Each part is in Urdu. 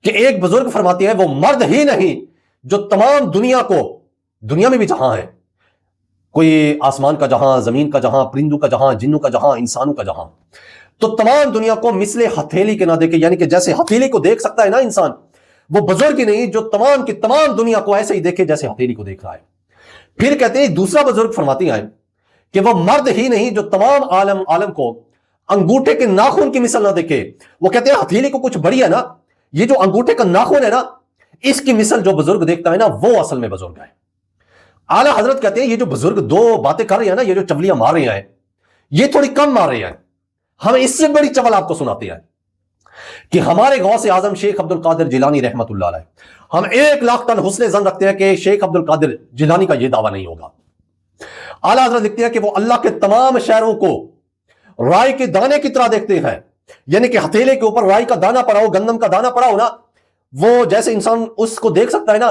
کہ ایک بزرگ فرماتے ہیں وہ مرد ہی نہیں جو تمام دنیا کو، دنیا میں بھی جہاں ہے، کوئی آسمان کا جہاں، زمین کا جہاں، پرندوں کا جہاں، جنوں کا جہاں، انسانوں کا جہاں، تو تمام دنیا کو مثل ہتھیلی کے نہ دیکھے، یعنی کہ جیسے ہتھیلی کو دیکھ سکتا ہے نا انسان، وہ بزرگ ہی نہیں جو تمام کی تمام دنیا کو ایسے ہی دیکھے جیسے ہتھیلی کو دیکھ رہا ہے۔ پھر کہتے ہیں دوسرا بزرگ فرماتے ہیں کہ وہ مرد ہی نہیں جو تمام عالم کو انگوٹھے کے ناخن کی مثل نہ دیکھے۔ وہ کہتے ہیں ہتھیلی کو کچھ بڑی ہے نا، یہ جو انگوٹھے کا ناخن ہے نا، اس کی مثل جو بزرگ دیکھتا ہے نا، وہ اصل میں بزرگ ہے۔ اعلیٰ حضرت کہتے ہیں یہ جو بزرگ دو باتیں کر رہے ہیں نا، یہ جو چولیاں مار رہے ہیں، یہ تھوڑی کم مار رہے ہیں، ہم اس سے بڑی چول آپ کو سناتے ہیں کہ ہمارے غوث اعظم شیخ عبد القادر جیلانی رحمت اللہ علیہ، ہم 1,00,000 ٹن حسن ظن رکھتے ہیں کہ شیخ عبد القادر جیلانی کا یہ دعویٰ نہیں ہوگا۔ اعلیٰ حضرت لکھتے ہیں کہ وہ اللہ کے تمام شہروں کو رائی کے دانے کی طرح دیکھتے ہیں، یعنی کہ ہتھیلے کے اوپر رائی کا دانہ پڑا ہو، گندم کا دانہ پڑا ہو نا، وہ جیسے انسان اس کو دیکھ سکتا ہے نا،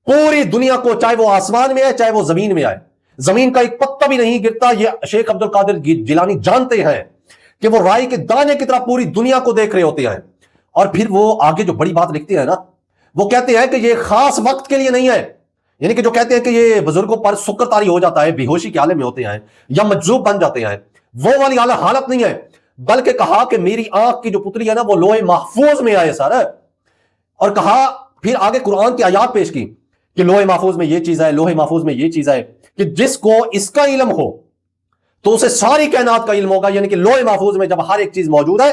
پوری دنیا کو، چاہے وہ آسمان میں ہے چاہے وہ زمین میں آئے، زمین کا ایک پتا بھی نہیں گرتا۔ یہ شیخ عبد القادر جیلانی جانتے ہیں کہ وہ رائی کے دانے کی طرح پوری دنیا کو دیکھ رہے ہوتے ہیں۔ اور پھر وہ آگے جو بڑی بات لکھتے ہیں نا، وہ کہتے ہیں کہ یہ خاص وقت کے لیے نہیں ہے، یعنی کہ جو کہتے ہیں کہ یہ بزرگوں پر سکر طاری ہو جاتا ہے، بے ہوشی کے عالم میں ہوتے ہیں یا مجذوب بن جاتے ہیں، وہ والی حالت نہیں ہے، بلکہ کہا کہ میری آنکھ کی جو پتلی ہے نا وہ لوح محفوظ میں آئے سر، اور کہا پھر آگے قرآن کی آیات پیش کی کہ لوح محفوظ میں یہ چیز ہے، لوح محفوظ میں یہ چیز ہے، کہ جس کو اس کا علم ہو تو اسے ساری کائنات کا علم ہوگا، یعنی کہ لوح محفوظ میں جب ہر ایک چیز موجود ہے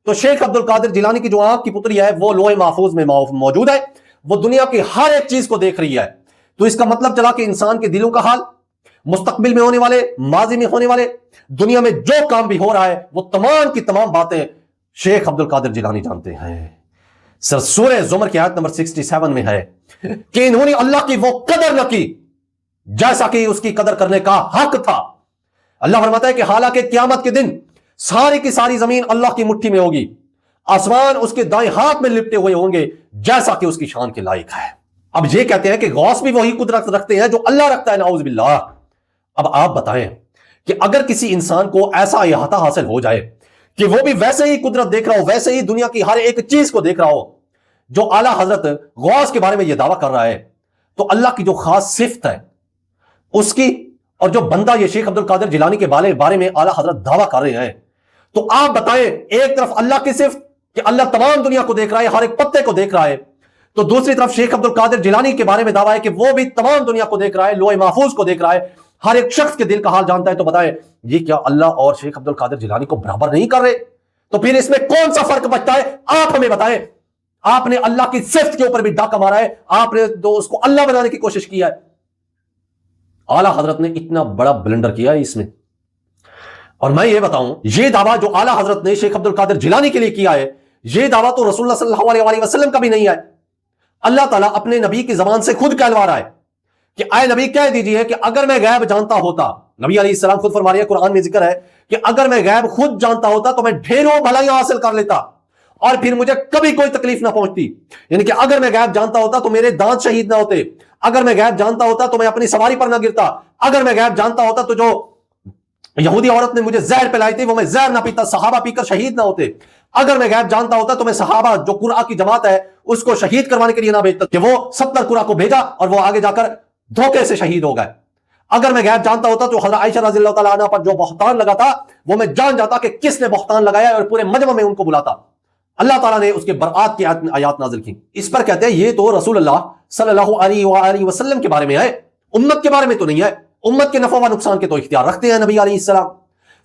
تو شیخ عبد القادر جیلانی کی جو آنکھ کی پتلی ہے وہ لوح محفوظ میں موجود ہے، وہ دنیا کی ہر ایک چیز کو دیکھ رہی ہے۔ تو اس کا مطلب چلا کہ انسان کے دلوں کا حال، مستقبل میں ہونے والے، ماضی میں ہونے والے، دنیا میں جو کام بھی ہو رہا ہے، وہ تمام کی تمام باتیں شیخ عبد القادر جیلانی جانتے ہیں۔ سر سورہ زمر کی آیت نمبر 67 میں ہے کہ انہوں نے اللہ کی وہ قدر نہ کی جیسا کہ اس کی قدر کرنے کا حق تھا۔ اللہ فرماتا ہے کہ حالانکہ قیامت کے دن ساری کی ساری زمین اللہ کی مٹھی میں ہوگی، آسمان اس کے دائیں ہاتھ میں لپٹے ہوئے ہوں گے جیسا کہ اس کی شان کے لائق ہے۔ اب یہ کہتے ہیں کہ غوث بھی وہی قدرت رکھتے ہیں جو اللہ رکھتا ہے، نعوذ باللہ۔ اب آپ بتائیں کہ اگر کسی انسان کو ایسا احاطہ حاصل ہو جائے کہ وہ بھی ویسے ہی قدرت دیکھ رہا ہو، ویسے ہی دنیا کی ہر ایک چیز کو دیکھ رہا ہو جو اعلیٰ حضرت غوث کے بارے میں یہ دعویٰ کر رہا ہے، تو اللہ کی جو خاص صفت ہے اس کی، اور جو بندہ یہ شیخ عبد القادر جیلانی کے بارے میں اعلیٰ حضرت دعویٰ کر رہے ہیں، تو آپ بتائیں ایک طرف اللہ کی صفت کہ اللہ تمام دنیا کو دیکھ رہا ہے، ہر ایک پتے کو دیکھ رہا ہے، تو دوسری طرف شیخ عبد القادر جیلانی کے بارے میں دعویٰ ہے کہ وہ بھی تمام دنیا کو دیکھ رہا ہے، لوح محفوظ کو دیکھ رہا ہے، ہر ایک شخص کے دل کا حال جانتا ہے۔ تو بتائیں یہ کیا اللہ اور شیخ عبد القادر جیلانی کو برابر نہیں کر رہے؟ تو پھر اس میں کون سا فرق بچتا ہے؟ آپ ہمیں بتائیں۔ آپ نے اللہ کی صفت کے اوپر بھی ڈاکہ مارا ہے، آپ نے تو اس کو اللہ بنانے کی کوشش کی ہے۔ اعلیٰ حضرت نے اتنا بڑا بلنڈر کیا ہے اس میں۔ اور میں یہ بتاؤں، یہ دعویٰ جو اعلیٰ حضرت نے شیخ عبد القادر جیلانی کے لیے کیا ہے، یہ دعویٰ تو رسول اللہ صلی اللہ علیہ وسلم کا بھی نہیں ہے۔ اللہ تعالیٰ اپنے نبی کی زبان سے خود کہلوا رہا ہے کہ اے نبی کہہ دیجئے کہ اگر میں غیب جانتا ہوتا، نبی علیہ السلام خود فرما رہے ہیں، قرآن میں ذکر ہے کہ اگر میں غیب خود جانتا ہوتا تو میں ڈھیروں بھلائیاں حاصل کر لیتا اور پھر مجھے کبھی کوئی تکلیف نہ پہنچتی۔ یعنی کہ اگر میں غیب جانتا ہوتا تو میرے دانت شہید نہ ہوتے، اگر میں غیب جانتا ہوتا تو میں اپنی سواری پر نہ گرتا، اگر میں غیب جانتا ہوتا تو جو یہودی عورت نے مجھے زہر پلائی تھی وہ میں زہر نہ پیتا، صحابہ پی کر شہید نہ ہوتے، اگر میں غیب جانتا ہوتا تو میں صحابہ جو قرآن کی جماعت ہے اس کو شہید کروانے کے لیے نہ بھیجتا کہ وہ 70 قرآن کو بھیجا اور وہ آگے جا کر دھوکے سے شہید ہو گئے، اگر میں غیب جانتا ہوتا تو حضرت عائشہ رضی اللہ تعالیٰ عنہ پر جو بہتان لگا تھا وہ میں جان جاتا کہ کس نے بہتان لگایا اور پورے مجمع میں ان کو بلاتا۔ اللہ تعالیٰ نے اس کے برآت کی آیات نازل کی۔ اس پر کہتے ہیں یہ تو رسول اللہ صلی اللہ علیہ وآلہ وسلم کے بارے میں ہے، امت کے بارے میں تو نہیں ہے، امت کے نفع و نقصان کے تو اختیار رکھتے ہیں نبی علیہ السلام۔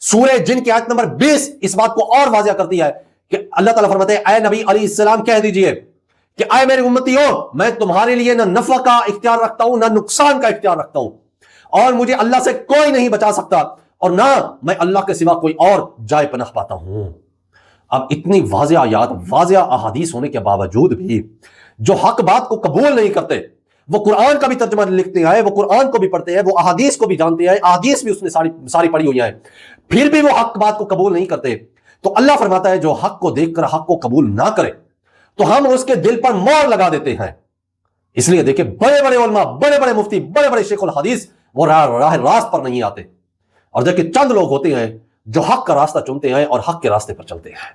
سورہ جن کی آیت نمبر 20 اس بات کو اور واضح کرتی ہے کہ اللہ تعالیٰ فرماتے ہیں اے نبی علیہ السلام کہہ دیجئے کہ اے میرے امتیوں، میں تمہارے لیے نہ نفع کا اختیار رکھتا ہوں نہ نقصان کا اختیار رکھتا ہوں، اور مجھے اللہ سے کوئی نہیں بچا سکتا اور نہ میں اللہ کے سوا کوئی اور جائے پناہ پاتا ہوں۔ اب اتنی واضح آیات، واضح احادیث ہونے کے باوجود بھی جو حق بات کو قبول نہیں کرتے، وہ قرآن کا بھی ترجمہ لکھتے ہیں، وہ قرآن کو بھی پڑھتے ہیں، وہ احادیث کو بھی جانتے ہیں، احادیث بھی اس نے ساری پڑھی ہوئی ہیں، پھر بھی وہ حق بات کو قبول نہیں کرتے، تو اللہ فرماتا ہے جو حق کو دیکھ کر حق کو قبول نہ کرے تو ہم اس کے دل پر مور لگا دیتے ہیں۔ اس لیے دیکھیں بڑے بڑے علماء، بڑے بڑے مفتی، بڑے بڑے شیخ الحدیث وہ راہ راست پر نہیں آتے، اور دیکھیں چند لوگ ہوتے ہیں جو حق کا راستہ چنتے ہیں اور حق کے راستے پر چلتے ہیں۔